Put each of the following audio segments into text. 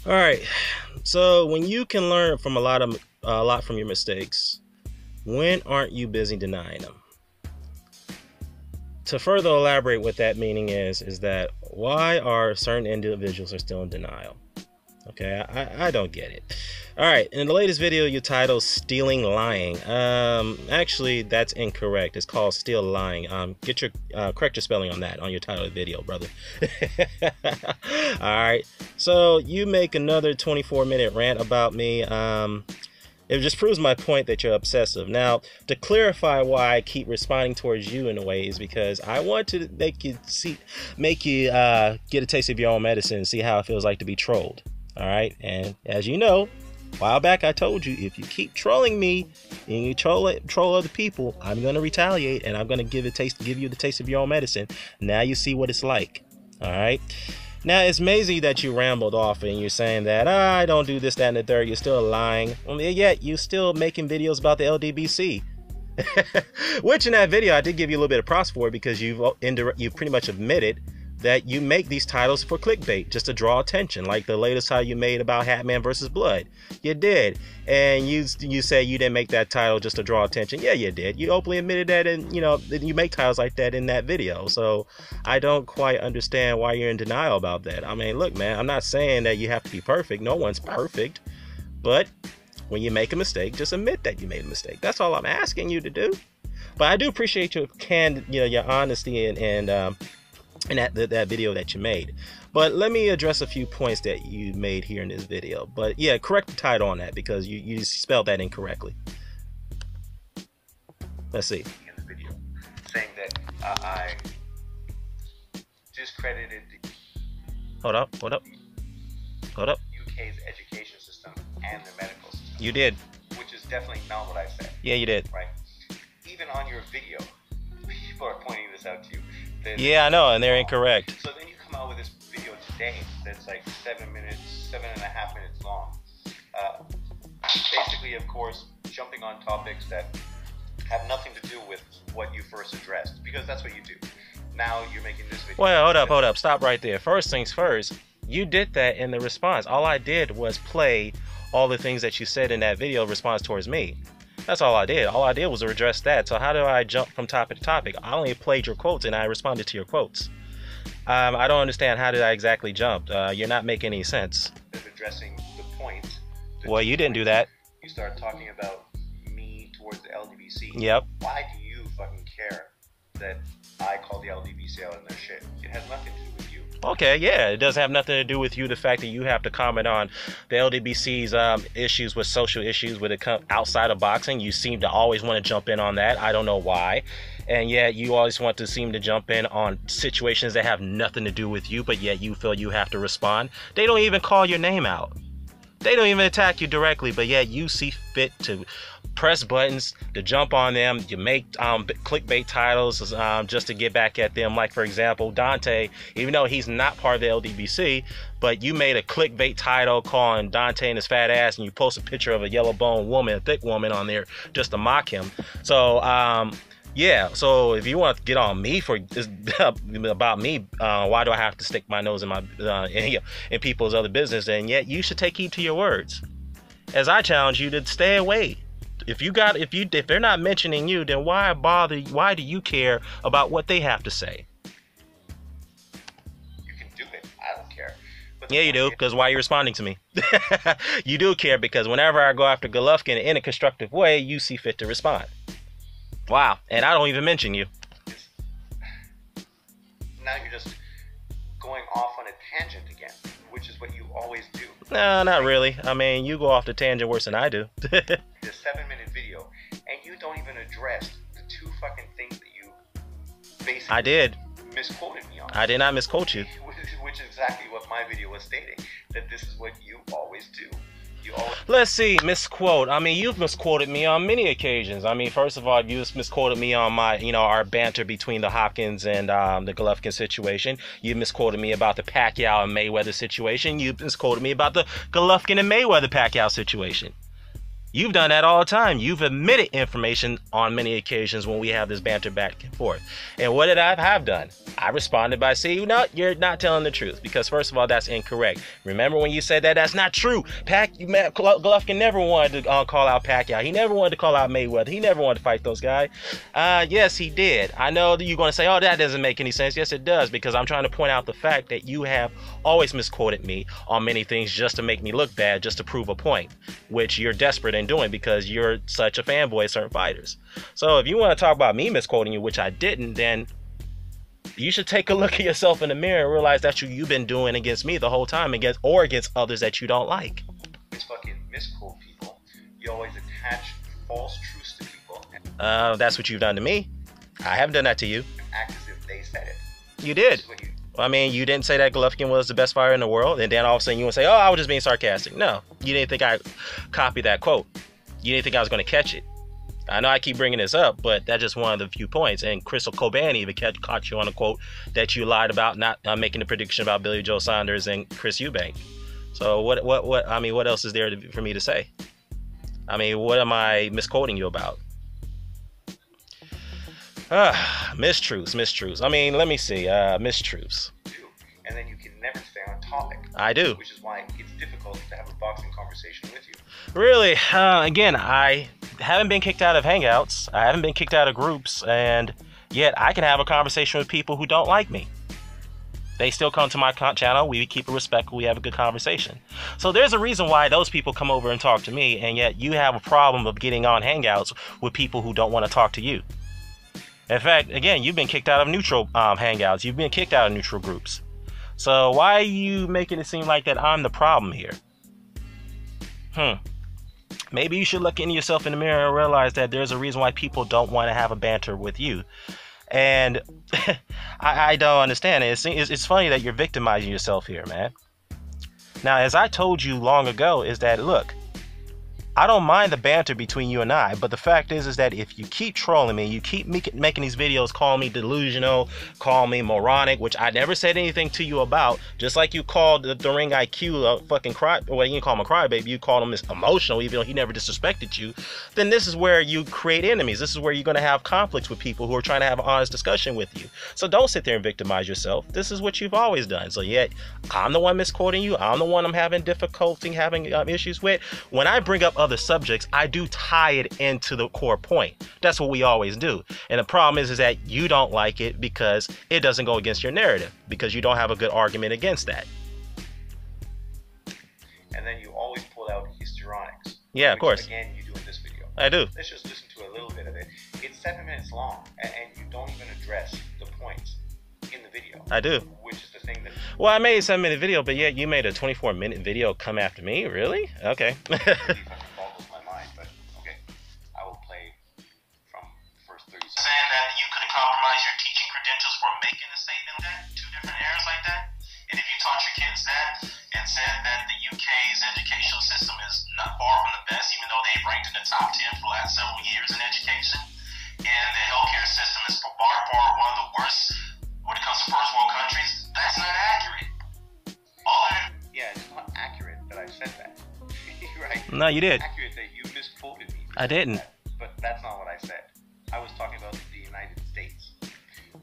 All right. So when you can learn from a lot from your mistakes, when aren't you busy denying them? To further elaborate what that meaning is that why are certain individuals are still in denial? Okay, I don't get it. All right, in the latest video, you titled "Stealing Lying." Actually, that's incorrect. It's called "Still Lying." Get your correct your spelling on that on your title of the video, brother. All right, so you make another 24-minute rant about me. It just proves my point that you're obsessive. Now, to clarify why I keep responding towards you in a way is because I want to make you get a taste of your own medicine and see how it feels like to be trolled. All right, and as you know, a while back I told you if you keep trolling me and you troll other people, I'm gonna retaliate and I'm gonna give you the taste of your own medicine. Now you see what it's like. All right. Now it's amazing that you rambled off and you're saying that I don't do this, that, and the third. You're still lying, yet you're still making videos about the LDBC. Which in that video I did give you a little bit of props for because you pretty much admitted that you make these titles for clickbait just to draw attention, like the latest title you made about Hatman versus Blood. You did, and you say you didn't make that title just to draw attention. Yeah, you did. You openly admitted that, and you make titles like that in that video. So I don't quite understand why you're in denial about that. I mean, look, man, I'm not saying that you have to be perfect. No one's perfect, but when you make a mistake, just admit that you made a mistake. That's all I'm asking you to do. But I do appreciate your your honesty and that video that you made. But let me address a few points that you made here in this video. But yeah, correct the title on that because you spelled that incorrectly. Let's see. In the video, saying that I discredited the Hold up. UK's education system and the medical system. You did. Which is definitely not what I said. Yeah, you did. Right? Even on your video, people are pointing this out to you. Yeah, I know, and they're incorrect. So then you come out with this video today that's like 7.5 minutes long. Basically, of course, jumping on topics that have nothing to do with what you first addressed, because that's what you do. Now you're making this video. Well, hold up, stop right there. First things first, you did that in the response. All I did was play all the things that you said in that video response towards me. That's all I did. All I did was address that. So how do I jump from topic to topic? I only played your quotes and I responded to your quotes. I don't understand how did I exactly jump. You're not making any sense. Addressing the point. Well, you didn't do that. You start talking about me towards the LDBC. Yep. Why do you fucking care that I call the LDBC out on their shit? It has nothing to do with you. Okay, yeah, it doesn't have nothing to do with you. The fact that you have to comment on the LDBC's issues with social issues when it comes outside of boxing, you seem to always want to jump in on that. I don't know why. And yet you always want to seem to jump in on situations that have nothing to do with you, but yet you feel you have to respond. They don't even call your name out. They don't even attack you directly, but yet you see fit to press buttons to jump on them. You make clickbait titles just to get back at them. Like, for example, Dante, even though he's not part of the LDBC, but you made a clickbait title calling Dante and his fat ass, and you post a picture of a yellow bone woman, a thick woman on there just to mock him. So, yeah, so if you want to get on me for about me, why do I have to stick my nose in my in people's other business? And yet you should take heed to your words. As I challenge you to stay away. If they're not mentioning you, then why bother? Why do you care about what they have to say? You can do it. I don't care. But yeah, you do, because why are you responding to me? You do care because whenever I go after Golovkin in a constructive way, you see fit to respond. Wow, and I don't even mention you. Now you're just going off on a tangent again, which is what you always do. No, not really. I mean, you go off the tangent worse than I do. The 7-minute video, and you don't even address the two fucking things that you basically I did. Misquoted me on. I did not misquote you. Which is exactly what my video was stating, that this is what you always do. Let's see, misquote. I mean, you've misquoted me on many occasions. I mean, first of all, you misquoted me on my, our banter between the Hopkins and the Golovkin situation. You misquoted me about the Pacquiao and Mayweather situation. You misquoted me about the Golovkin and Mayweather Pacquiao situation. You've done that all the time. You've admitted information on many occasions when we have this banter back and forth. And what did I have done? I responded by saying, no, you're not telling the truth. Because first of all, that's incorrect. Remember when you said that? That's not true. Golovkin never wanted to call out Pacquiao. He never wanted to call out Mayweather. He never wanted to fight those guys. Yes, he did. I know that you're going to say, oh, that doesn't make any sense. Yes, it does. Because I'm trying to point out the fact that you have always misquoted me on many things just to make me look bad, just to prove a point, which you're desperate in doing because you're such a fanboy of certain fighters. So if you want to talk about me misquoting you, which I didn't, then you should take a look at yourself in the mirror and realize that's what you've been doing against me the whole time, against others that you don't like. It's fucking misquote people. You always attach false truths to people. That's what you've done to me. I haven't done that to you. Act as if they said it. You did. I mean, you didn't say that Golovkin was the best fighter in the world, and then all of a sudden you would say, oh, I was just being sarcastic. No, you didn't think I copied that quote. You didn't think I was going to catch it. I know I keep bringing this up, but that's just one of the few points. And Crystal Kobani even caught you on a quote that you lied about, not making a prediction about Billy Joe Saunders and Chris Eubank. So what else is there for me to say? I mean, what am I misquoting you about? Mistruths. I mean, let me see. Mistruths. And then you can never stay on topic. I do. Which is why it's difficult to have a boxing conversation with you. Really? Again, I haven't been kicked out of hangouts. I haven't been kicked out of groups. And yet I can have a conversation with people who don't like me. They still come to my channel. We keep it respectful. We have a good conversation. So there's a reason why those people come over and talk to me. And yet you have a problem of getting on hangouts with people who don't want to talk to you. In fact, again, you've been kicked out of neutral hangouts. You've been kicked out of neutral groups. So why are you making it seem like that I'm the problem here? Maybe you should look into yourself in the mirror and realize that there's a reason why people don't want to have a banter with you. And I don't understand it. It's funny that you're victimizing yourself here, man. Now, as I told you long ago, is that, look, I don't mind the banter between you and I, but the fact is that if you keep trolling me, you keep making these videos, call me delusional, call me moronic, which I never said anything to you about, just like you called the Ring IQ a fucking cry, well, you didn't call him a crybaby, you called him emotional, even though he never disrespected you, then this is where you create enemies. This is where you're going to have conflicts with people who are trying to have an honest discussion with you. So don't sit there and victimize yourself. This is what you've always done. So yet, I'm the one misquoting you. I'm the one I'm having difficulty having issues with. When I bring up other subjects, I do tie it into the core point. That's what we always do. And the problem is that you don't like it because it doesn't go against your narrative, because you don't have a good argument against that. And then you always pull out histrionics. Yeah, of course. Again, you do in this video. I do. Let's just listen to a little bit of it. It's 7 minutes long, and you don't even address the points in the video. I do. Which is the thing that... Well, I made a 7-minute video, but yet you made a 24-minute video come after me? Really? Okay. boggles my mind, but okay. I will play from the first 30 seconds. Saying that you could have compromised your teaching credentials for making a statement that, 2 different errors like that? And if you taught your kids that and said that the UK's educational system is not far from the best, even though they've ranked in the top 10 for the last several years in education, and the healthcare system is far one of the worst when it comes to first world countries, that's not accurate. Yeah, it's not accurate that I said that. Right? No, you did. It's accurate that you misquoted me. I didn't. But that's not what I said. I was talking about the United States.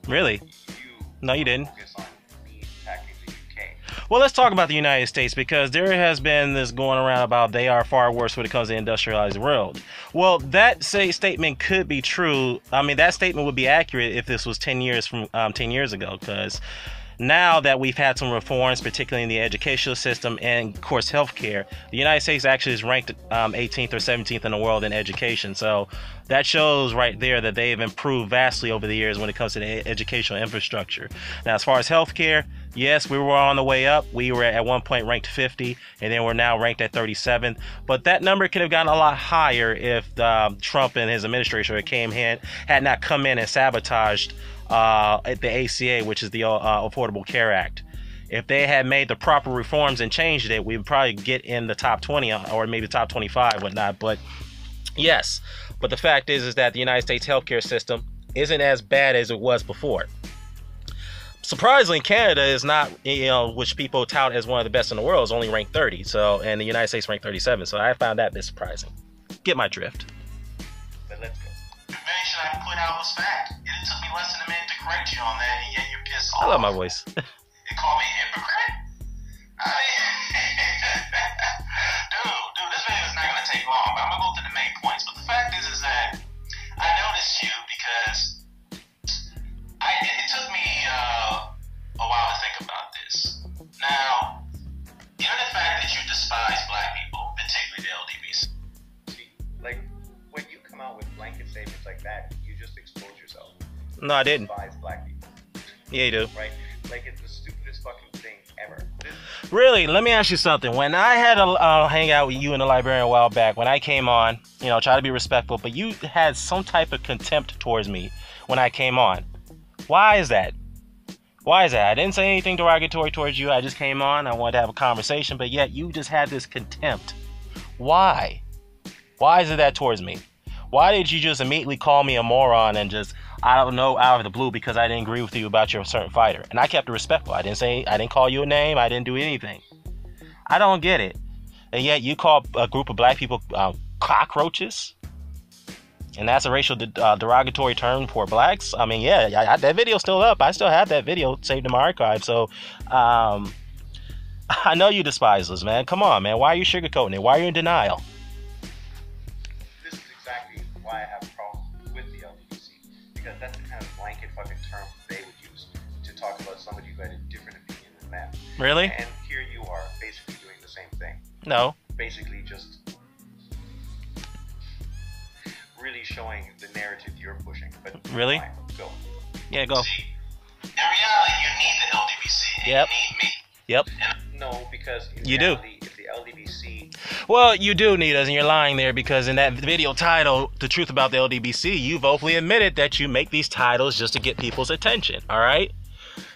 Really? No, you didn't. Focus on me attacking the UK. Well, let's talk about the United States, because there has been this going around about they are far worse when it comes to the industrialized world. Well, that statement could be true. I mean, that statement would be accurate if this was 10 years ago, because now that we've had some reforms, particularly in the educational system and, of course, healthcare, the United States actually is ranked 18th or 17th in the world in education. So that shows right there that they've improved vastly over the years when it comes to the educational infrastructure. Now, as far as healthcare, yes, we were on the way up. We were at one point ranked 50, and then we're now ranked at 37th. But that number could have gotten a lot higher if Trump and his administration had not come in and sabotaged at the ACA, which is the Affordable Care Act. If they had made the proper reforms and changed it, we would probably get in the top 20 or maybe top 25, whatnot. But yes, but the fact is that the United States healthcare system isn't as bad as it was before. Surprisingly, Canada is not, which people tout as one of the best in the world, is only ranked 30. So, and the United States ranked 37. So I found that a bit surprising. get my drift. But let's go. The information I put out was fact. It took me less than a minute to correct you on that, and yet you're pissed off. I love my voice. You call me a hypocrite? I mean, dude, this video is not gonna take long, but I'm gonna go through the main points. But the fact is that I noticed you because it took me a while to think about this. Now, given the fact that you despise black people, particularly the LDBC. See, like, when you come out with blanket statements like that, you just expose yourself. No, I didn't. Despise black people. Yeah, you do. Right? Like, it's the stupidest fucking thing ever. Really, let me ask you something. When I had a hangout with you in the library a while back, when I came on, you know, try to be respectful, but you had some type of contempt towards me when I came on. Why is that? Why is that? I didn't say anything derogatory towards you. I just came on. I wanted to have a conversation, but yet you just had this contempt. Why? Why is it that towards me? Why did you just immediately call me a moron and just, I don't know, out of the blue because I didn't agree with you about your certain fighter? And I kept it respectful. I didn't call you a name. I didn't do anything. I don't get it. And yet you call a group of black people cockroaches? And that's a racial derogatory term for blacks? I mean, yeah, that video's still up. I still have that video saved in my archive. So, I know you despise us, man. Come on, man. Why are you sugarcoating it? Why are you in denial? This is exactly why I have a problem with the LDBC. Because that's the kind of blanket fucking term they would use to talk about somebody who had a different opinion than them. Really? And here you are, basically doing the same thing. No. Basically just really showing the narrative you're pushing. But really? Fine, go. Yeah, go. See, in reality, you need the LDBC. And Yep. You need me. Yep. No, because in You reality, if the LDBC... Well, you do need us, and you're lying there because in that video title, The Truth About the LDBC, you've openly admitted that you make these titles just to get people's attention, all right?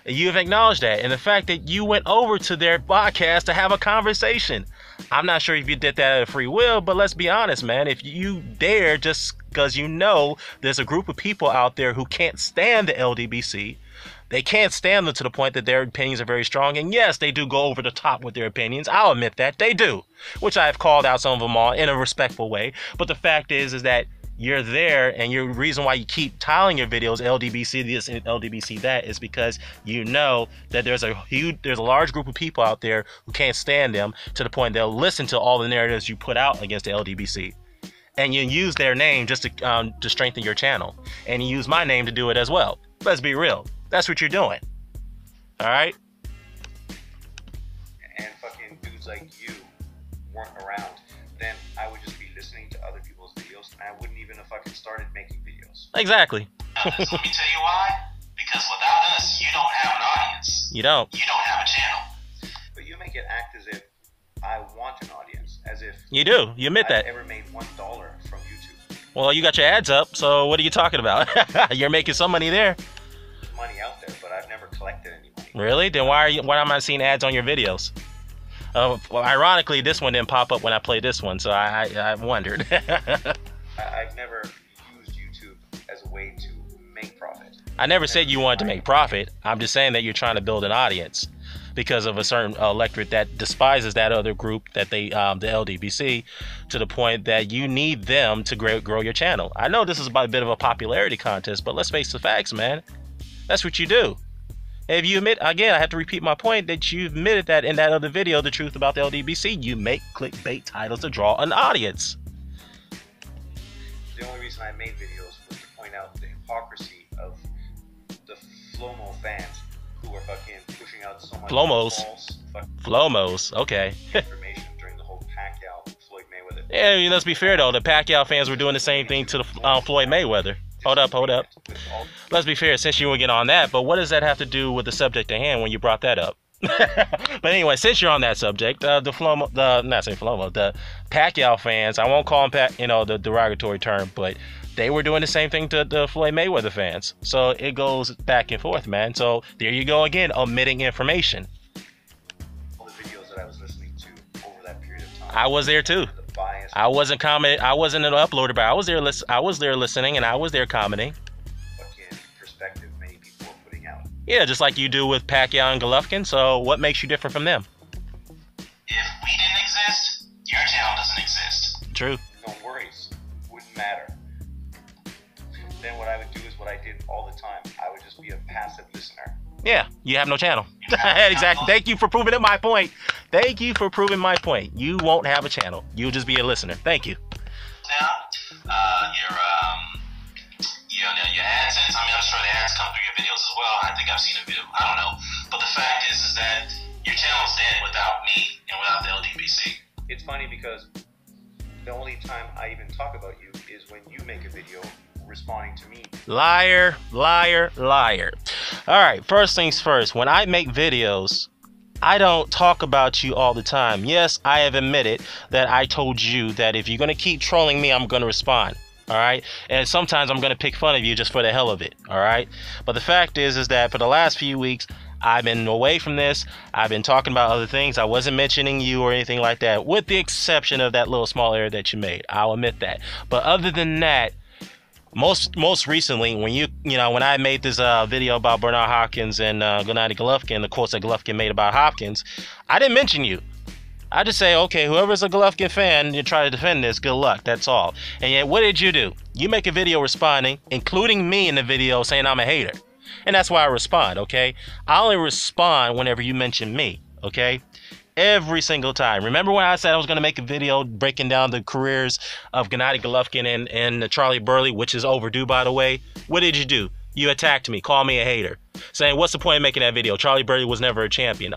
You've acknowledged that. And the fact that you went over to their podcast to have a conversation. I'm not sure if you did that out of free will, but let's be honest, man. If you dare just because you know there's a group of people out there who can't stand the LDBC, they can't stand them to the point that their opinions are very strong. And yes, they do go over the top with their opinions. I'll admit that. They do. Which I've called out some of them on in a respectful way. But the fact is that you're there, and your reason why you keep tiling your videos LDBC this and LDBC that is because you know that there's a large group of people out there who can't stand them to the point they'll listen to all the narratives you put out against the LDBC. And you use their name just to strengthen your channel. And you use my name to do it as well. Let's be real. That's what you're doing. All right? And fucking dudes like you weren't around, then I would just be listening to other people's videos, and I wouldn't even have fucking started making videos. Exactly. Let me tell you why. Because without us, you don't have an audience. You don't. You don't have a channel. But you make it act as if I want an audience, as if You do. You admit that. I've ever made $1 from YouTube. Well, you got your ads up, so what are you talking about? You're making some money there. There's money out there, but I've never collected any money. Really? Then why am I seeing ads on your videos? Well, ironically, this one didn't pop up when I played this one, so I wondered. I've never used YouTube as a way to make profit. I never said you wanted to make profit. I'm just saying that you're trying to build an audience because of a certain electorate that despises that other group, that the LDBC, to the point that you need them to grow your channel. I know this is about a bit of a popularity contest, but let's face the facts, man. That's what you do. If you admit, again, I have to repeat my point that you admitted that in that other video, The Truth About the LDBC, you make clickbait titles to draw an audience. The only reason I made videos was to point out the hypocrisy of the Flomo fans who were fucking pushing out so much Flomos. false Flomos, okay. information during the whole Pacquiao Floyd Mayweather. Yeah, let's be fair though. The Pacquiao fans were doing the same thing to the Floyd Mayweather. Hold up. Let's be fair, since you will get on that, but what does that have to do with the subject at hand when you brought that up? But anyway, since you're on that subject, the Pacquiao fans, I won't call them the derogatory term, but they were doing the same thing to the Floyd Mayweather fans. So it goes back and forth, man. So there you go again, omitting information. All the videos that I was listening to over that period of time. I was there too. The bias. I wasn't commenting. I wasn't an uploader, but I was there listening, and I was there commenting. Fucking perspective many people are putting out. Yeah, just like you do with Pacquiao and Golovkin. So what makes you different from them? If we didn't exist, your channel doesn't exist. True. No worries. matter, then what I would do is what I did all the time. I would just be a passive listener. Yeah, you have no channel. Exactly. Thank you for proving my point. Thank you for proving my point. You won't have a channel. You'll just be a listener. Thank you. Now, your AdSense, I mean, I'm sure the ads come through your videos as well. I think I've seen a video, I don't know. But the fact is that your channel's dead without me and without the LDPC. It's funny because the only time I even talk about you is when you make a video responding to me. Liar, liar, liar. All right, first things first. When I make videos, I don't talk about you all the time. Yes, I have admitted that I told you that if you're going to keep trolling me, I'm going to respond. All right. And sometimes I'm going to pick fun of you just for the hell of it. All right. But the fact is that for the last few weeks, I've been away from this. I've been talking about other things. I wasn't mentioning you or anything like that, with the exception of that little small error that you made. I'll admit that. But other than that, most recently, when I made this video about Bernard Hopkins and Gennady Golovkin, the quotes that Golovkin made about Hopkins, I didn't mention you. I just say, okay, whoever's a Golovkin fan, you try to defend this, good luck, that's all. And yet, what did you do? You make a video responding, including me in the video, saying I'm a hater. And that's why I respond, okay? I only respond whenever you mention me, okay? Every single time. Remember when I said I was going to make a video breaking down the careers of Gennady Golovkin and Charlie Burley, which is overdue, by the way? What did you do? You attacked me, called me a hater, saying, what's the point of making that video? Charlie Burley was never a champion.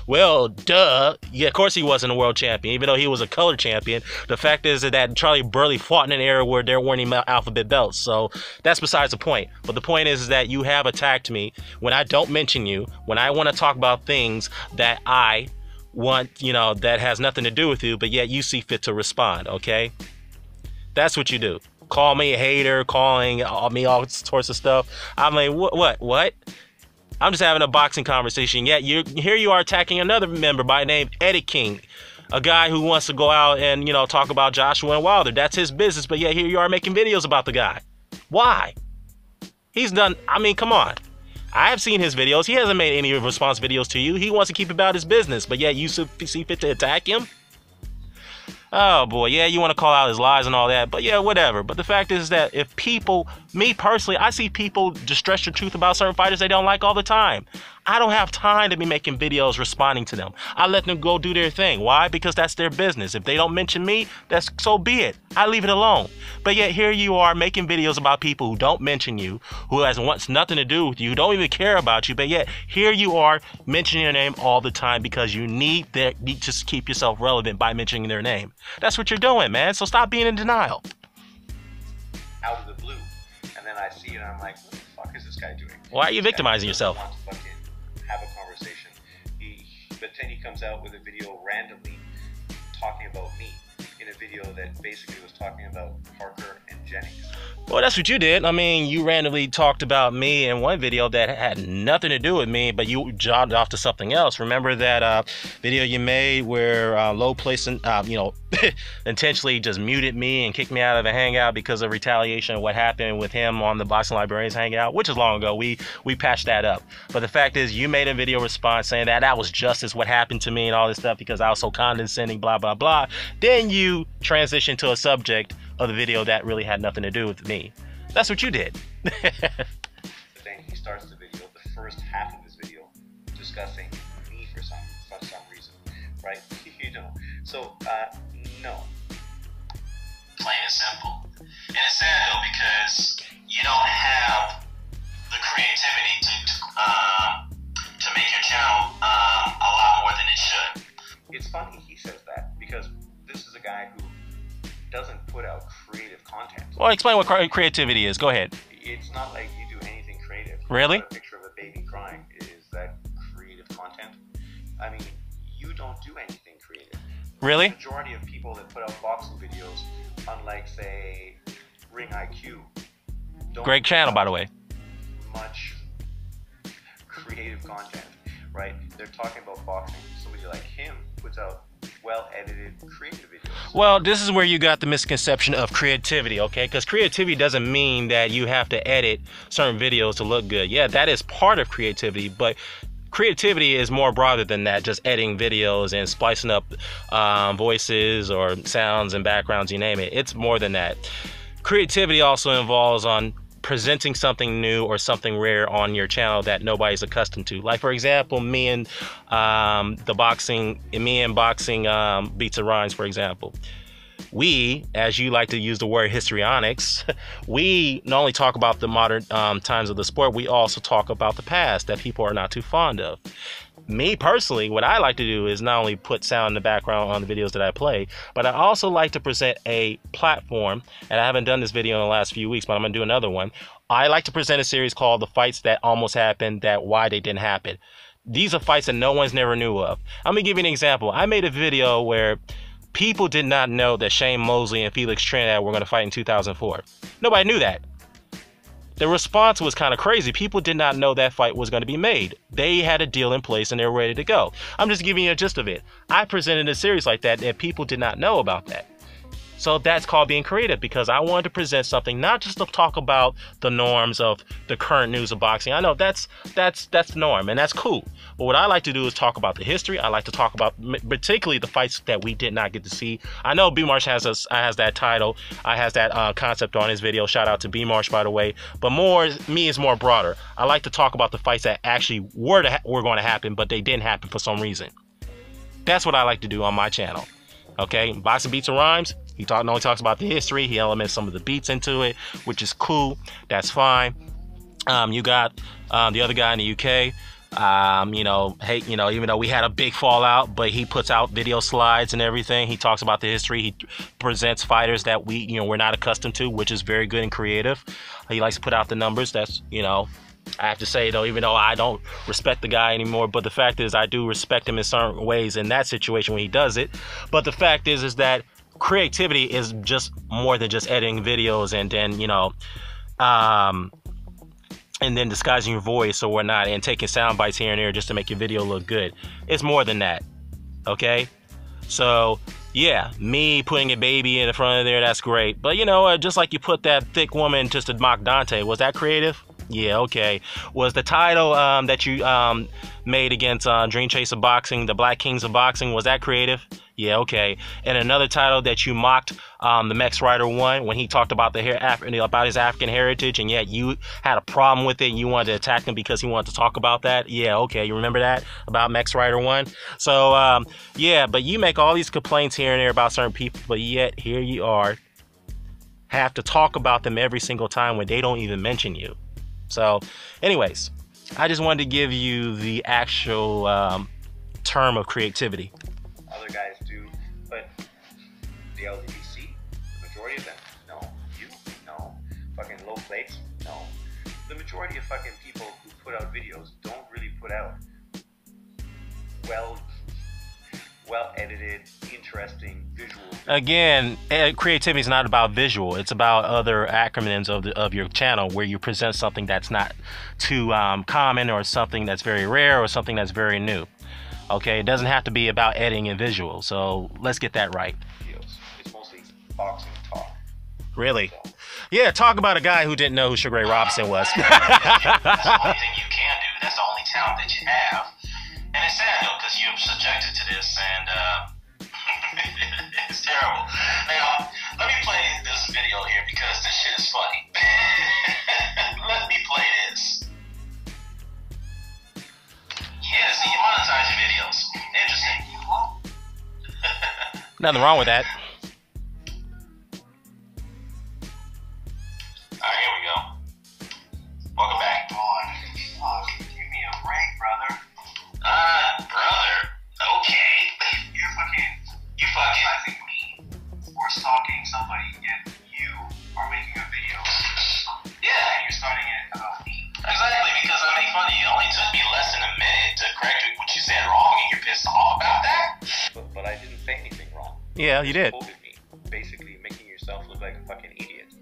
Well, duh. Yeah, of course he wasn't a world champion, even though he was a color champion. The fact is that Charlie Burley fought in an era where there weren't any alphabet belts. So that's besides the point. But the point is that you have attacked me when I don't mention you, when I want to talk about things that I want, that has nothing to do with you, but yet you see fit to respond, okay? That's what you do. Call me a hater, calling me all sorts of stuff. I'm like, what? I'm just having a boxing conversation. Yet here you are attacking another member by the name Eddie King, a guy who wants to go out and, talk about Joshua and Wilder. That's his business, but yet here you are making videos about the guy. Why? He's done, come on. I have seen his videos. He hasn't made any response videos to you. He wants to keep about his business, but yet you see fit to attack him? Oh boy, yeah, you want to call out his lies and all that, but yeah, whatever. But the fact is that if people, me personally, I see people just stretch the truth about certain fighters they don't like all the time. I don't have time to be making videos responding to them. I let them go do their thing. Why? Because that's their business. If they don't mention me, that's so be it. I leave it alone. But yet here you are making videos about people who don't mention you, who wants nothing to do with you, who don't even care about you, but yet here you are mentioning your name all the time because you need to just keep yourself relevant by mentioning their name. That's what you're doing, man. So stop being in denial. Out of the blue. And then I see it and I'm like, what the fuck is this guy doing? Why are you victimizing yourself? Want to fucking have a conversation. But then he comes out with a video randomly talking about me in a video that basically was talking about Parker and Jennings. Well, that's what you did. You randomly talked about me in one video that had nothing to do with me, but you jogged off to something else. Remember that video you made where Low Place, intentionally just muted me and kicked me out of a hangout because of retaliation of what happened with him on the Boxing Librarians hangout, which is long ago. We patched that up. But the fact is, you made a video response saying that was justice what happened to me and all this stuff because I was so condescending, blah, blah, blah. Then you transitioned to a subject of the video that really had nothing to do with me. That's what you did. But then he starts the video, the first half of his video, discussing me for some reason, right? So no. Plain and simple. And it's sad though because you don't have the creativity to make your channel a lot more than it should. It's funny he says that because this is a guy who doesn't put out creative content. Well, explain what creativity is. Go ahead. It's not like you do anything creative. Really? A picture of a baby crying. Is that creative content? You don't do anything creative. Really? The majority of people that put out boxing videos, unlike, say, Ring IQ, don't great channel, by the way. Much creative content, right? They're talking about boxing. Somebody like him puts out well-edited, creative videos. Well, this is where you got the misconception of creativity, okay? Because creativity doesn't mean that you have to edit certain videos to look good. Yeah, that is part of creativity, but creativity is more broader than that, just editing videos and splicing up voices or sounds and backgrounds, you name it. It's more than that. creativity also involves on presenting something new or something rare on your channel that nobody's accustomed to. Like, for example, me and boxing Beats and Rhymes, for example. We, as you like to use the word histrionics, we not only talk about the modern times of the sport, we also talk about the past that people are not too fond of. Me personally, what I like to do is not only put sound in the background on the videos that I play, but I also like to present a platform, and I haven't done this video in the last few weeks, but I'm going to do another one. I like to present a series called The Fights That Almost Happened, That Why They Didn't Happen. These are fights that no one's never knew of. I'm going to give you an example. I made a video where people did not know that Shane Mosley and Felix Trinidad were going to fight in 2004. Nobody knew that. The response was kind of crazy. People did not know that fight was going to be made. They had a deal in place and they were ready to go. I'm just giving you a gist of it. I presented a series like that and people did not know about that. So that's called being creative, because I wanted to present something, not just to talk about the norms of the current news of boxing. I know that's the norm, and that's cool. But what I like to do is talk about the history. I like to talk about particularly the fights that we did not get to see. I know B Marsh has that title, has that concept on his video. Shout out to B Marsh, by the way. But me is more broader. I like to talk about the fights that actually were going to happen, but they didn't happen for some reason. That's what I like to do on my channel. Okay, Boxing Beats and Rhymes. He only talks about the history. He elements some of the beats into it, which is cool. That's fine. You got the other guy in the UK. Even though we had a big fallout, but he puts out video slides and everything. He talks about the history. He presents fighters that we're not accustomed to, which is very good and creative. He likes to put out the numbers. That's, I have to say, though, even though I don't respect the guy anymore, but the fact is I do respect him in certain ways in that situation when he does it. But the fact is that creativity is just more than just editing videos and then disguising your voice or whatnot and taking sound bites here and there just to make your video look good. It's more than that. Okay? So, yeah, me putting a baby in the front of there, that's great. But, just like you put that thick woman just to mock Dante, was that creative? Yeah, okay. Was the title that you made against Dream Chaser Boxing, the Black Kings of Boxing, was that creative? Yeah, okay. And another title that you mocked the Mex Rider 1 when he talked about about his African heritage, and yet you had a problem with it and you wanted to attack him because he wanted to talk about that. Yeah, okay. You remember that about Mex Rider 1? So, yeah, but you make all these complaints here and there about certain people, but yet here you are, have to talk about them every single time when they don't even mention you. So, anyways, I just wanted to give you the actual term of creativity. Other guys do, but the LWC, the majority of them, no. You, no. Fucking low plates, no. The majority of fucking people who put out videos don't really put out well edited, interesting visuals. Again, creativity is not about visual. It's about other acronyms of your channel where you present something that's not too common, or something that's very rare, or something that's very new. Okay, it doesn't have to be about editing and visual. So let's get that right. It's mostly boxing talk. Really? So. Yeah, talk about a guy who didn't know who Sugar Ray Robinson was. That's the only thing you can do. That's the only talent that you have. And it's sad though, because you're subjected to this, and it's terrible. Now, let me play this video here because this shit is funny. Let me play this. Yeah, see, you monetize your videos. Interesting. Nothing wrong with that. Alright, here we go. Welcome back. Give me a break, brother. Brother. Okay. You fucking advertising me or stalking somebody, yet you are making a video. Yeah. And you're starting it about me. Exactly, because I make fun of you. It only took me less than a minute to correct what you said wrong, and you're pissed off about that? But I didn't say anything wrong. Yeah, you did. Quoted me, basically making yourself look like a fucking idiot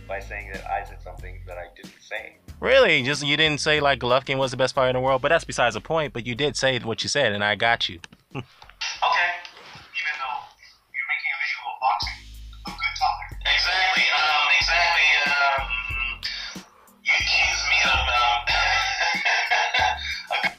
by saying that I said something that I didn't say. Really? Just you didn't say like Golovkin was the best fighter in the world, but that's besides the point. But you did say what you said, and I got you. Okay. Even though you're making a visual of boxing, a good topic. Exactly. You accuse me of.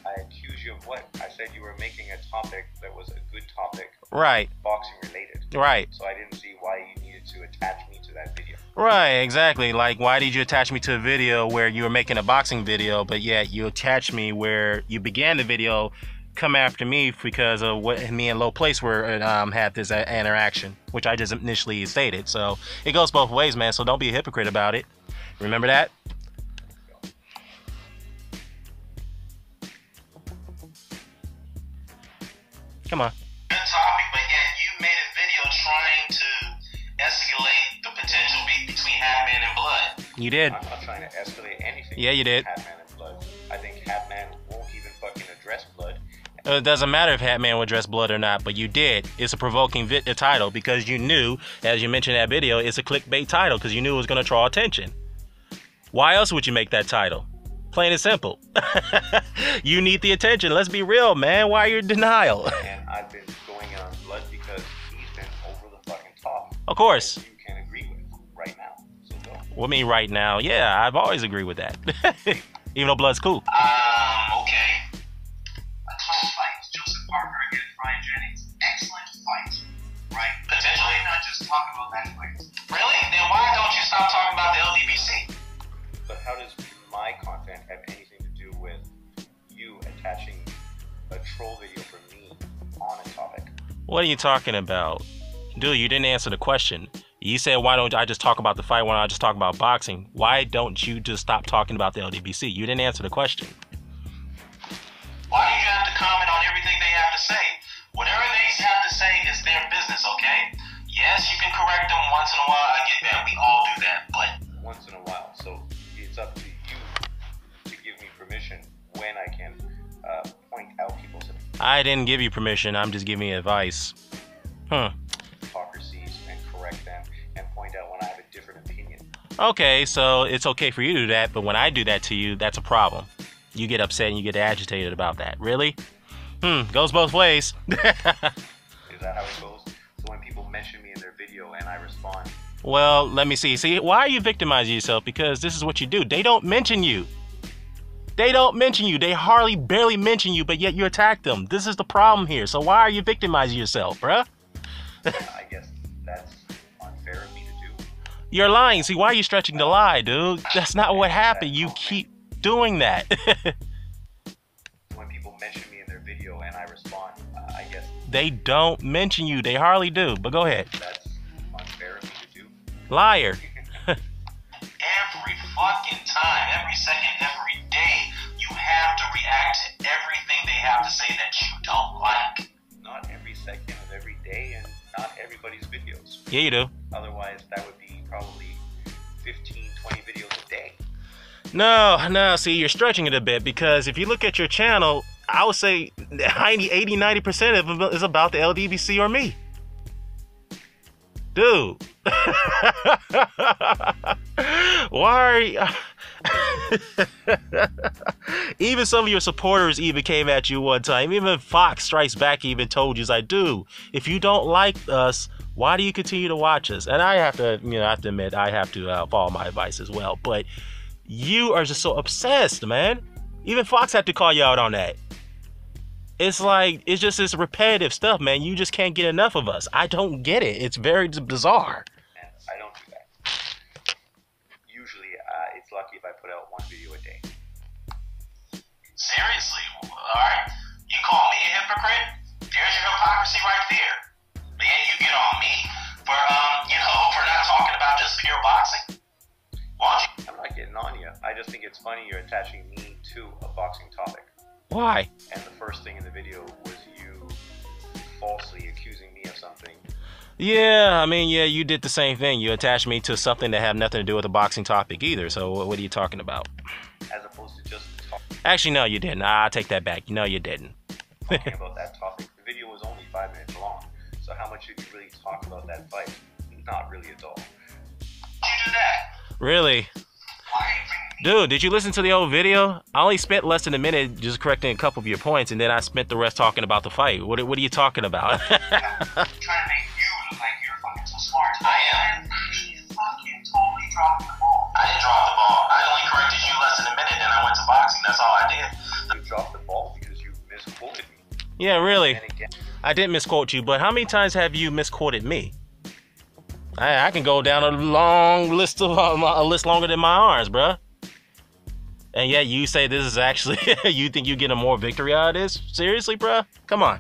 I accuse you of what? I said you were making a topic that was a good topic. Right. Boxing related. Right. So I didn't see why you needed to attach me to that video? Right, exactly. Like, why did you attach me to a video where you were making a boxing video, but yet you attached me where you began the video, come after me because of what me and Low Place were had this interaction, which I just initially stated. So it goes both ways, man. So don't be a hypocrite about it. Remember that? Come on. Good topic, but yet you made a video trying to escalate the potential beef between Hatman and Blood. You did. I'm not trying to escalate anything. Yeah, you did. Hatman and Blood. I think Hatman won't even fucking address Blood. It doesn't matter if Hatman would address Blood or not, but you did. It's a provoking title because you knew, as you mentioned in that video, it's a clickbait title because you knew it was going to draw attention. Why else would you make that title? Plain and simple. You need the attention. Let's be real, man. Why are you in denial? And I've been going on Blood because he's been over the fucking top. Of course. You can agree with right now. So go. What mean right now? Yeah, I've always agreed with that. Even though Blood's cool. Okay. A close fight. Joseph Parker against Ryan Jennings. Excellent fight. Right? Potentially not just talk about that fight. Really? Then why don't you stop talking about the LDBC? But how does my content have anything to do with you attaching a troll video for me on a topic? What are you talking about? Dude, you didn't answer the question. You said, why don't I just talk about the fight? Why don't I just talk about boxing? Why don't you just stop talking about the LDBC? You didn't answer the question. Why do you have to comment on everything they have to say? Whatever they have to say is their business, okay? Yes, you can correct them once in a while. I get that. We all do that. But Once in a while. So it's up to you to give me permission when I can point out people's I didn't give you permission. I'm just giving you advice. hypocrisies and correct them and point out when I have a different opinion. Okay, so it's okay for you to do that, but when I do that to you, that's a problem. You get upset and you get agitated about that. Really? Goes both ways. Is that how it goes? So when people mention me in their video and I respond, Well, let me see. See, why are you victimizing yourself? Because this is what you do. They don't mention you. They don't mention you. They hardly, barely mention you, but yet you attack them. This is the problem here. So why are you victimizing yourself, bruh? I guess that's unfair of me to do. You're lying. See, why are you stretching the lie, dude? That's not what happened. You keep doing that. When people mention me in their video and I respond, I guess They don't mention you. They hardly do. But go ahead. that's unfair of me to do. Liar. every fucking time, every second, every day, you have to react to everything they have to say that you don't like. Not every second of every day and not everybody's videos. Yeah, you do. Otherwise, that would be probably 15, 20 videos a day. No, see, you're stretching it a bit because if you look at your channel, I would say 80-90% of it is about the LDBC or me. Dude. Why are you... Even some of your supporters even came at you one time. Even Fox Strikes Back even told you, it's like, dude, if you don't like us, why do you continue to watch us? And I have to, I have to admit, I have to follow my advice as well. But you are just so obsessed, man. Even Fox had to call you out on that. It's like, it's just this repetitive stuff, man. You just can't get enough of us. I don't get it. It's very bizarre. And I don't do that. Usually, it's lucky if I put out one video a day. Seriously? Alright? You call me a hypocrite? There's your hypocrisy right there. But then you get on me for, for not talking about just pure boxing? Why don't you? I'm not getting on you. I just think it's funny you're attaching me to a boxing topic. Why? And the first thing in the video was you falsely accusing me of something. Yeah, I mean, yeah, you did the same thing. You attached me to something that had nothing to do with a boxing topic either. So what are you talking about? As opposed to just Actually, no, you didn't. I'll take that back. No, you didn't. talking about that topic. The video was only 5 minutes long. So how much did you really talk about that fight? Not really at all. You do that? Really? Why are you bringing me? Dude, did you listen to the old video? I only spent less than a minute just correcting a couple of your points, and then I spent the rest talking about the fight. What are you talking about? Trying to make you look like you're fucking so smart. I am. You fucking totally dropped the ball. I didn't drop the ball. I only corrected you less than a minute, and I went to boxing. That's all I did. You dropped the ball because you misquoted me. Yeah, really. And again, I didn't misquote you, but how many times have you misquoted me? I can go down a long list of a list longer than my arms, bruh. And yet you say this is actually, you think you get a more victory out of this? Seriously, bruh? Come on.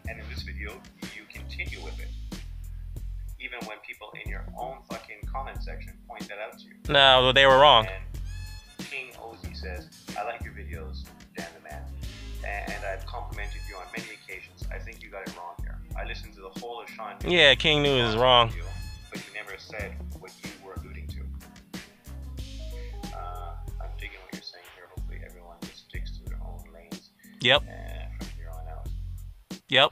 And in this video, you continue with it. Even when people in your own fucking comment section point that out to you. No, they were wrong. And King Ozzy says, I like your videos, Dan the Man. And I've complimented you on many occasions. I think you got it wrong here. I listened to the whole of Sean. Yeah, King News is wrong. Video, but you never said what you were alluding to. I'm digging what you're saying here. Hopefully everyone just sticks to their own lanes. Yep. From here on out. Yep.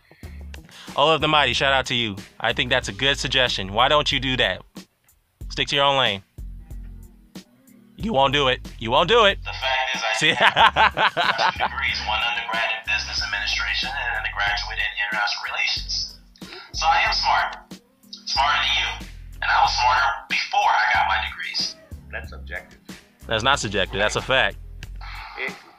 All of the mighty, shout out to you. I think that's a good suggestion. Why don't you do that? Stick to your own lane. You won't do it. You won't do it. The fact is, I See? have 2 degrees, one undergrad in business administration and a graduate in international relations. So I am smart. Smarter than you. And I was smarter before I got my degrees. That's subjective. That's not subjective. That's a fact.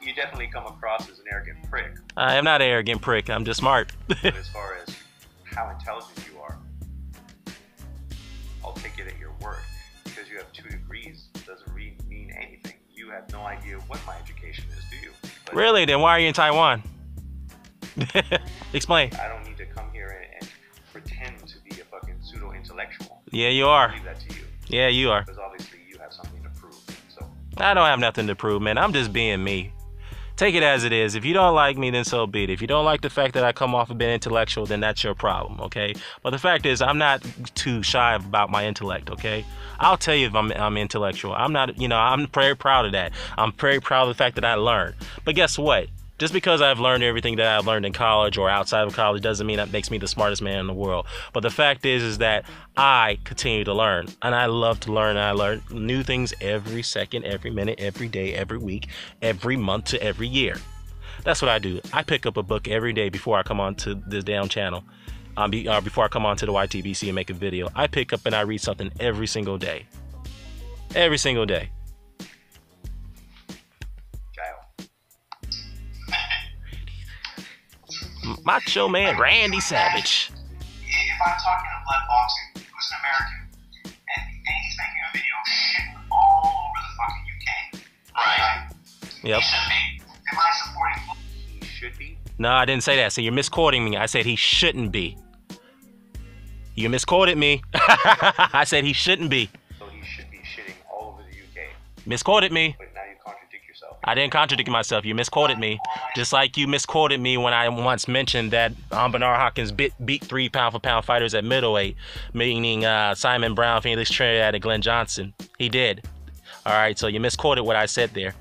You definitely come across as an arrogant prick. I am not an arrogant prick. I'm just smart. But as far as how intelligent you are, I'll take it at your word. Because you have 2 degrees doesn't really mean anything. You have no idea what my education is, do you? But Really? Then why are you in Taiwan? Explain. I don't need to come here and pretend to be a fucking pseudo-intellectual. Yeah, you are. I'll leave that to you. Yeah, you are. Because obviously you have something to prove. So I don't have nothing to prove, man. I'm just being me. Take it as it is. If you don't like me, then so be it. If you don't like the fact that I come off a bit intellectual, then that's your problem, okay? But the fact is, I'm not too shy about my intellect, okay? I'll tell you if I'm intellectual. I'm not, I'm very proud of that. I'm very proud of the fact that I learned. But guess what? Just because I've learned everything that I've learned in college or outside of college doesn't mean that makes me the smartest man in the world. But the fact is that I continue to learn, and I love to learn. And I learn new things every second, every minute, every day, every week, every month to every year. That's what I do. I pick up a book every day before I come onto this damn channel. Before I come onto the YTBC and make a video, I pick up and I read something every single day. Every single day. Macho Man Randy Savage. If I'm talking to Blood Boxing, who's an American, and he's making a video shitting all over the fucking UK. Right. Yep. He should be. Am I supporting? he should be. No, I didn't say that. So you're misquoting me. I said he shouldn't be. You misquoted me. I said he shouldn't be. So he should be shitting all over the UK. Misquoted me. But now you contradict yourself. I didn't contradict myself. You misquoted me. Just like you misquoted me when I once mentioned that Bernard Hopkins beat 3 pound-for-pound fighters at middleweight, meaning Simon Brown, Felix Trinidad, and Glenn Johnson. He did. All right, so you misquoted what I said there.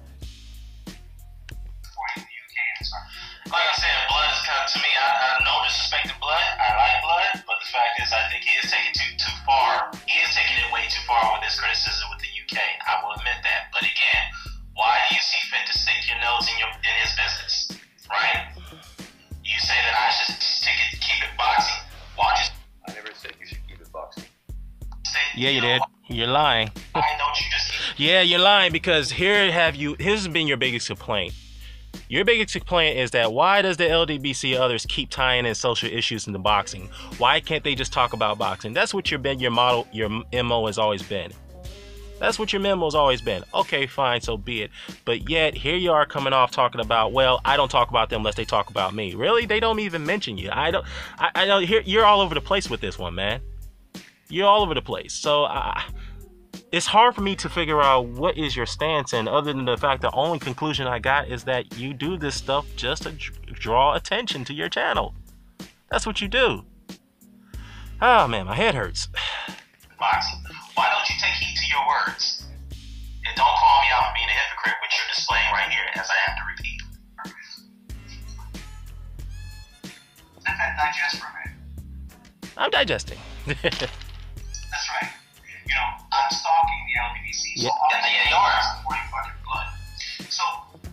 Like I said, blood is kind of, to me, I no disrespect to blood. I like blood, but the fact is, I think he is taking it too far. He is taking it way too far with his criticism with the UK. I will admit that. But again, why do you see fit to stick your nose in his business, right? You say that I should keep it boxing. Why just? I never said you should keep it boxing. Yeah, you did. You're lying. Why don't you just? Yeah, you're lying because here's been your biggest complaint. Your biggest complaint is that why does the LDBC others keep tying in social issues into boxing? Why can't they just talk about boxing? That's what your MO has always been. That's what your memo has always been. Okay, fine, so be it. But yet, here you are coming off talking about, well, I don't talk about them unless they talk about me. Really? They don't even mention you. I don't. You're all over the place with this one, man. You're all over the place. So, it's hard for me to figure out what is your stance, and other than the fact the only conclusion I got is that you do this stuff just to draw attention to your channel. That's what you do. Oh man, my head hurts. Boxing. Why don't you take heed to your words? And don't call me out for being a hypocrite, which you're displaying right here, as I have to repeat. Let that digest for a minute. I'm digesting. That's right. You know, I'm stalking the LDBC, so yeah, you are supporting fucking blood. So,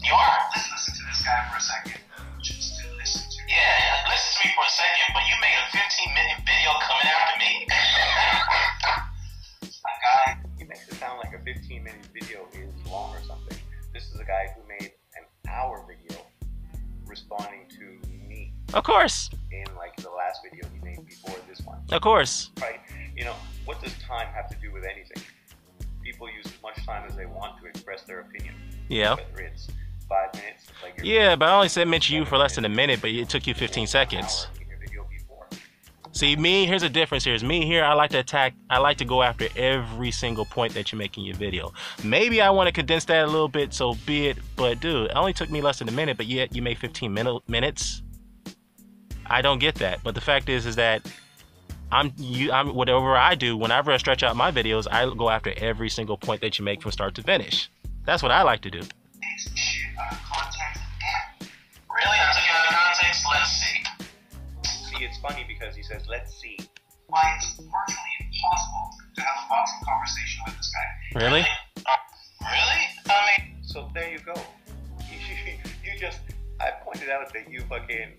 you are. Let's listen to this guy for a second. Just to listen to. Yeah, listen to me for a second, but you made a 15-minute video coming after me? A guy. He makes it sound like a 15-minute video is long or something. This is a guy who made an hour video responding to me. Of course. In like the last video he made before this one. Of course. Right? You know, what does time have to do with anything? People use as much time as they want to express their opinion. Yeah. Whether it's 5 minutes, like Yeah, but I only said mention you for less than a minute, but it took you 15 seconds. in your video before. See, me, here's a difference here. Is me here, I like to attack, I like to go after every single point that you make in your video. Maybe I want to condense that a little bit, so be it, but dude, it only took me less than a minute, but yet you made 15 minutes. I don't get that. But the fact is that I'm whatever I do, whenever I stretch out my videos, I go after every single point that you make from start to finish. That's what I like to do. Really? I took it out of context? Let's see. See, it's funny because he says, let's see. Why it's virtually impossible to have a boxing conversation with this guy. Really? Really? I mean... So there you go. You just, I pointed out that you fucking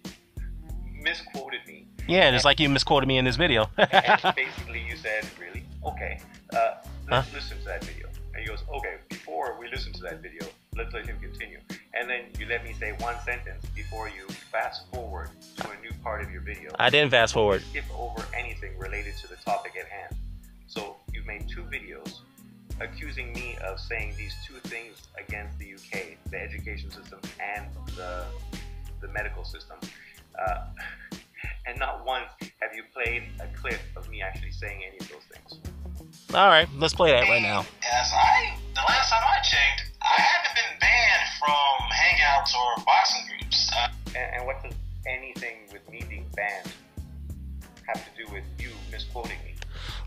misquoted me. Yeah, just like you misquoted me in this video. And basically you said, really? Okay, let's listen to that video. And he goes, okay, before we listen to that video, let's let him continue. And then you let me say one sentence before you fast forward to a new part of your video. I didn't fast forward. Skip over anything related to the topic at hand. So you've made 2 videos accusing me of saying these 2 things against the UK, the education system and the medical system. And not once have you played a clip of me actually saying any of those things. All right, let's play that right now. Yes, the last time I checked, I haven't been banned from hangouts or boxing groups. And what does anything with me being banned have to do with you misquoting me?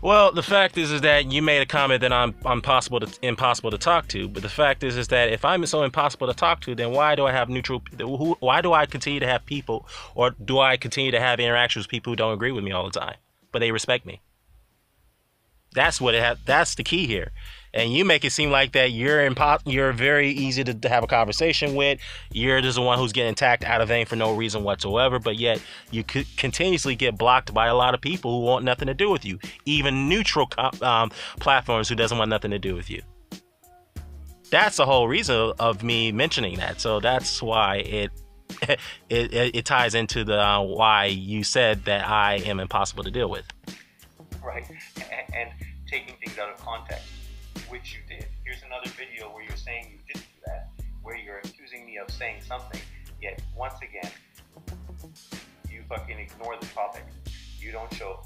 Well, the fact is that you made a comment that I'm impossible to talk to. But the fact is that if I'm so impossible to talk to, then why do I have why do I continue to have people, or do I continue to have interactions with people who don't agree with me all the time, but they respect me? That's what that's the key here. And you make it seem like that you're very easy to have a conversation with. You're just the one who's getting attacked out of vein for no reason whatsoever. But yet you could continuously get blocked by a lot of people who want nothing to do with you. Even neutral platforms who doesn't want nothing to do with you. That's the whole reason of me mentioning that. So that's why it ties into the why you said that I am impossible to deal with. Right, and taking things out of context, which you did. Here's another video where you're saying you didn't do that, where you're accusing me of saying something, yet once again, you fucking ignore the topic. You don't show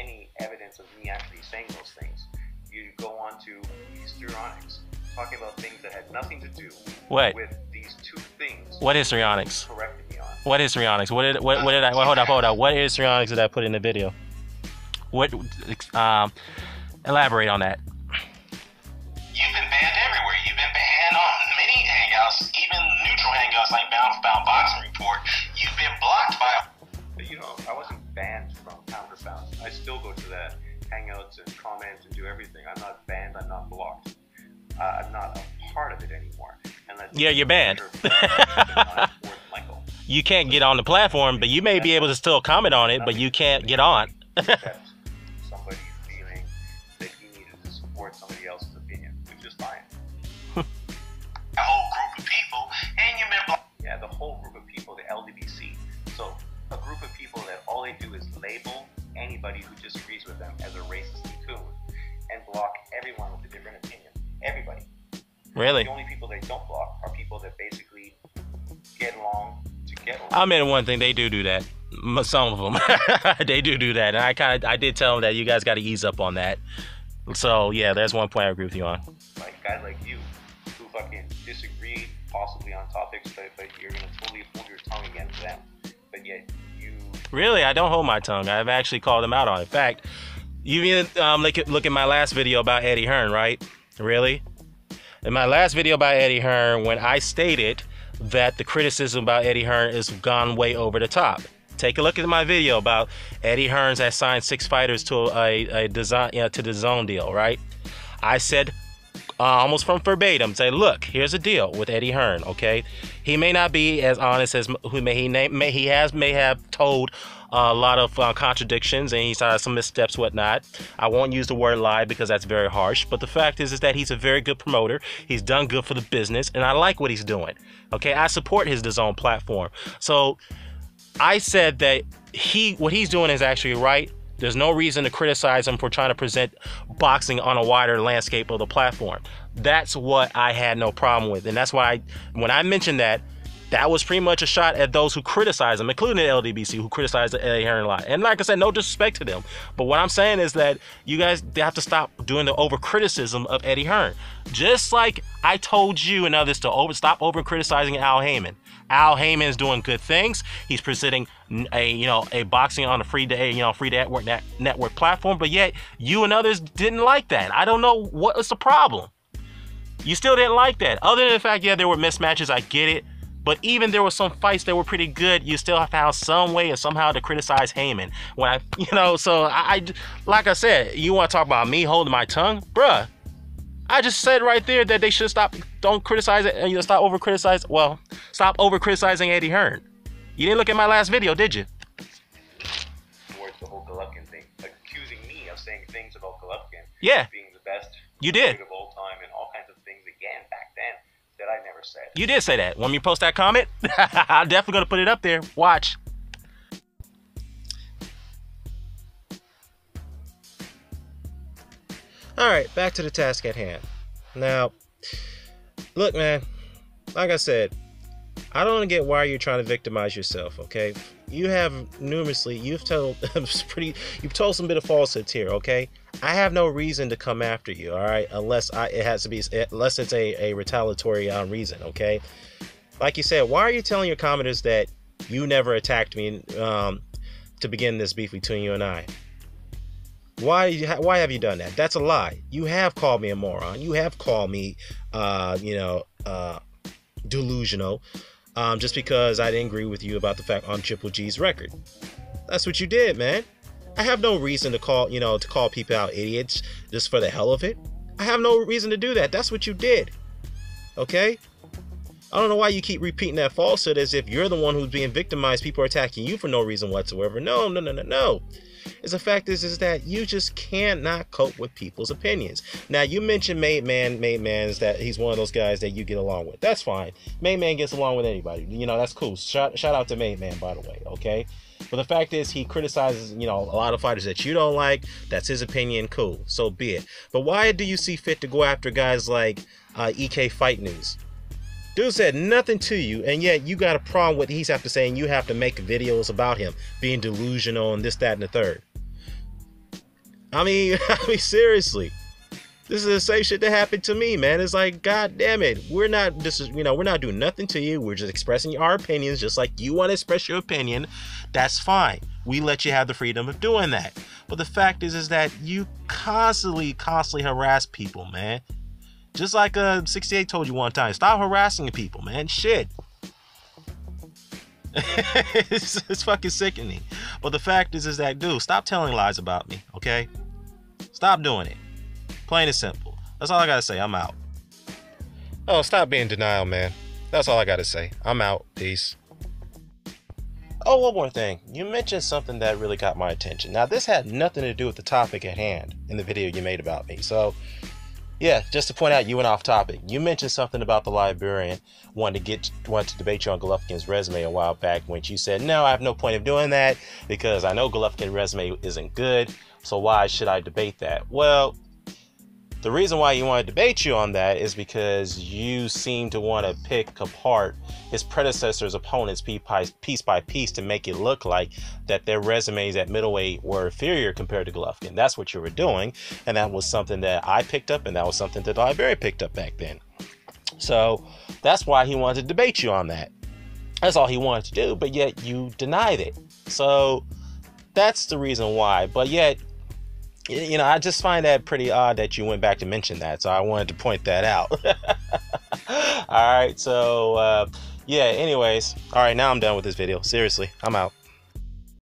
any evidence of me actually saying those things. You go on to histrionics, talking about things that had nothing to do with these 2 things. What histrionics? Corrected me on. What histrionics? What did I? Well, hold up. What histrionics did I put in the video? What? Elaborate on that. You've been banned everywhere. You've been banned on many hangouts, even neutral hangouts like Bound for Bound Boxing Report. You've been blocked by... But you know, I wasn't banned from Pound for Pound. I still go to the hangouts and comment and do everything. I'm not banned. I'm not blocked. I'm not a part of it anymore. Yeah, you're banned. You can't get on the platform, but you may be able to still comment on it, but you can't get on. Somebody feeling that he needed to support somebody else's opinion, which is fine. A whole group of people, and you've been blocked. Yeah, the whole group of people, the LDBC. So, a group of people that all they do is label anybody who disagrees with them as a racist coon and block everyone with a different opinion. Everybody. Really? The only people they don't block are people that basically get along to get along. I mean, one thing, they do that. Some of them. They do that. And I did tell them that you guys got to ease up on that. So, yeah, there's one point I agree with you on. Like guys like you who fucking disagree possibly on topics, but you're going to totally hold your tongue against them. But yet you... Really? I don't hold my tongue. I've actually called them out on it. In fact, you even look at my last video about Eddie Hearn, right? Really? In my last video about Eddie Hearn, when I stated that the criticism about Eddie Hearn has gone way over the top. Take a look at my video about Eddie Hearns has signed 6 fighters to to the DAZN deal, right? I said almost from verbatim, say, look, here's a deal with Eddie Hearn, okay? He may not be as honest as he may have told a lot of contradictions, and he's had some missteps, whatnot. I won't use the word lie because that's very harsh, but the fact is that he's a very good promoter. He's done good for the business, and I like what he's doing, okay? I support his DAZN platform. So I said that what he's doing is actually right, There's no reason to criticize him for trying to present boxing on a wider landscape of the platform. That's what I had no problem with. And that's why when I mentioned that, that was pretty much a shot at those who criticize him, including the LDBC, who criticized Eddie Hearn a lot. And like I said, no disrespect to them. But what I'm saying is that you guys have to stop doing the over-criticism of Eddie Hearn. Just like I told you and others to stop over-criticizing Al Heyman. Al Heyman is doing good things. He's presenting a boxing on a free network platform, but yet you and others didn't like that. I don't know what was the problem. You still didn't like that. Other than the fact, yeah, there were mismatches, I get it. But even there were some fights that were pretty good, you still found some way and somehow to criticize Heyman. When I like I said, you want to talk about me holding my tongue? Bruh, I just said right there that they should stop over criticizing Eddie Hearn. You didn't look at my last video, did you? Towards the whole Golovkin thing, accusing me of saying things about Golovkin being the best you did of all time and all kinds of things again back then that I never said. You did say that. Want me to post that comment? I'm definitely gonna put it up there. Watch. All right, back to the task at hand. Now, look, man, like I said, I don't get why you're trying to victimize yourself, okay? You've told some bit of falsehoods here, okay? I have no reason to come after you, all right? Unless it's a retaliatory reason, okay? Like you said, why are you telling your commenters that you never attacked me to begin this beef between you and I? Why have you done that? That's a lie. You have called me a moron. You have called me, delusional, just because I didn't agree with you about the fact on Triple G's record. That's what you did, man. I have no reason to call people out idiots just for the hell of it. I have no reason to do that. That's what you did. Okay? I don't know why you keep repeating that falsehood as if you're the one who's being victimized. People are attacking you for no reason whatsoever. No. It's the fact is that you just cannot cope with people's opinions. Now, you mentioned Made Man is that he's one of those guys that you get along with. That's fine. Made Man gets along with anybody. That's cool. Shout out to Made Man, by the way, okay? But the fact is, he criticizes, a lot of fighters that you don't like. That's his opinion. Cool. So be it. But why do you see fit to go after guys like EK Fight News? Dude said nothing to you, and yet you got a problem with what he's have to say, and you have to make videos about him being delusional and this, that, and the third. I mean, seriously. This is the same shit that happened to me, man. It's like, God damn it. We're not doing nothing to you. We're just expressing our opinions, just like you want to express your opinion. That's fine. We let you have the freedom of doing that. But the fact is that you constantly harass people, man. Just like 68 told you one time, stop harassing people, man. Shit. it's fucking sickening. But the fact is that, dude, stop telling lies about me, okay? Stop doing it. Plain and simple. That's all I gotta say. I'm out. Oh, stop being in denial, man. That's all I gotta say. I'm out. Peace. Oh, one more thing. You mentioned something that really got my attention. Now, this had nothing to do with the topic at hand in the video you made about me. So, yeah, just to point out, you went off topic. You mentioned something about the librarian wanted to debate you on Golovkin's resume a while back, when you said, no, I have no point of doing that because I know Golovkin's resume isn't good, so why should I debate that? Well, the reason why you want to debate you on that is because you seem to want to pick apart his predecessor's opponents piece by piece to make it look like that their resumes at middleweight were inferior compared to Golovkin. That's what you were doing, and that was something that I picked up, and that was something that the librarian picked up back then. So that's why he wanted to debate you on that. That's all he wanted to do, but yet you denied it. So that's the reason why. But yet, I just find that pretty odd that you went back to mention that. So I wanted to point that out. All right. So, yeah, anyways. All right. Now I'm done with this video. Seriously, I'm out.